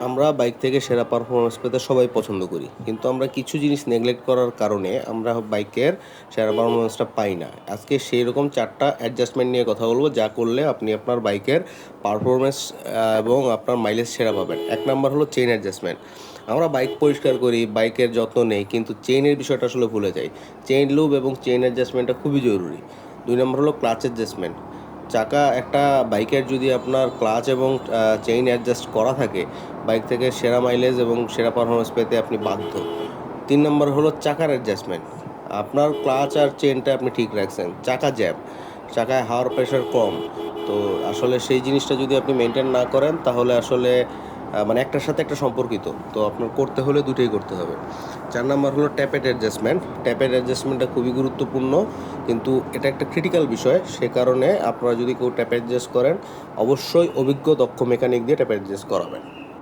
আমরা বাইক থেকে সেরা পারফরমেন্স পেতে সবাই পছন্দ করি, কিন্তু আমরা কিছু জিনিস নেগলেক্ট করার কারণে আমরা বাইকের সেরা পারফরমেন্সটা পাই না। আজকে সেই রকম 4টা অ্যাডজাস্টমেন্ট নিয়ে কথা বলবো, যা করলে আপনি আপনার বাইকের পারফরমেন্স এবং আপনার মাইলেজ সেরা পাবেন। 1 নাম্বার হলো চেইন অ্যাডজাস্টমেন্ট। আমরা বাইক পরিষ্কার করি, বাইকের যত্ন নেই, কিন্তু চেইনের বিষয়টা আসলে ভুলে যাই। চেইন লুব এবং চেইন অ্যাডজাস্টমেন্টটা খুবই জরুরি। 2 নম্বর হলো ক্লাচ অ্যাডজাস্টমেন্ট। একটা বাইকের যদি আপনার ক্লাচ এবং চেইন অ্যাডজাস্ট করা থাকে, বাইক থেকে সেরা মাইলেজ এবং সেরা পারফরমেন্স পেতে আপনি বাধ্য। 3 নম্বর হলো চাকার অ্যাডজাস্টমেন্ট। আপনার ক্লাচ আর চেনটা আপনি ঠিক রাখছেন, চাকা জ্যাম, চাকায় হাওয়ার প্রেশার কম, তো আসলে সেই জিনিসটা যদি আপনি মেনটেন না করেন তাহলে আসলে মানে একটার সাথে একটা সম্পর্কিত, তো আপনার করতে হলে দুটোই করতে হবে। 4 নম্বর হলো ট্যাপেট অ্যাডজাস্টমেন্ট। ট্যাপের অ্যাডজাস্টমেন্টটা খুবই গুরুত্বপূর্ণ, কিন্তু এটা একটা ক্রিটিক্যাল বিষয়। সে কারণে আপনারা যদি কেউ ট্যাপ অ্যাডজাস্ট করেন, অবশ্যই অভিজ্ঞ দক্ষ মেকানিক দিয়ে ট্যাপ অ্যাডজাস্ট করাবেন।